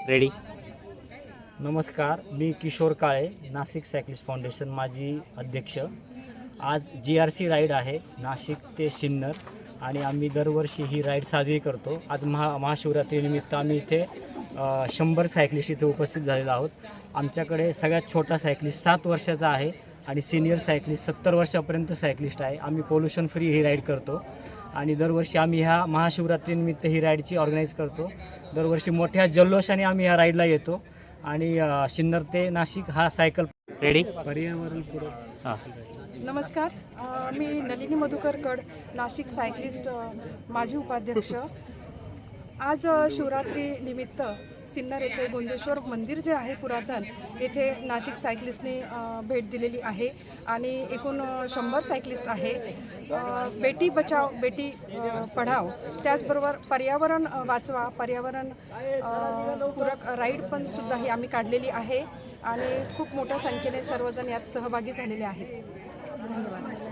Ready. नमस्कार, मी किशोर काळे, Nashik सायक्लिस्ट foundation माजी अध्यक्ष. आज GRC राईड आहे नाशिक ते सिन्नर आणि आम्ही दरवर्षी ही राईड साजरी करतो. आज महाशिवरात्रीनिमित्त आम्ही इथे 100 सायक्लिस्ट इथे उपस्थित झालेलो आहोत. आमच्याकडे सगळ्यात छोटा सायक्लिस्ट 7 वर्षाचा आहे आणि सिनियर सायक्लिस्ट 70 वर्षापर्यंत सायक्लिस्ट आहे. आम्ही पोल्युशन फ्री ही राईड करतो आणि दरवर्षी आम्ही ह्या महाशिवरात्रीनिमित्त ही राईडची ऑर्गनाईज करतो. दरवर्षी मोठ्या जल्लोषाने आम्ही ह्या राईडला येतो आणि सिन्नर ते नाशिक हा सायकल रेडी. पर्यावरणपूरक. हां. नमस्कार, मी नलिनी मधुकर कड, नाशिक सायक्लिस्ट माजी उपाध्यक्ष. आज शिवरात्रीनिमित्त सिन्नर येथे गोंदेश्वर मंदिर जे आहे पुरातन, येथे नाशिक सायक्लिस्टने भेट दिलेली आहे आणि एकूण 100 सायक्लिस्ट आहे. बेटी बचाव बेटी पढाव, त्याचबरोबर पर्यावरण वाचवा, पर्यावरण पूरक राईड पण सुद्धा ही आम्ही काढलेली आहे आणि खूप मोठ्या संख्येने सर्वजण यात सहभागी झालेले आहेत. धन्यवाद.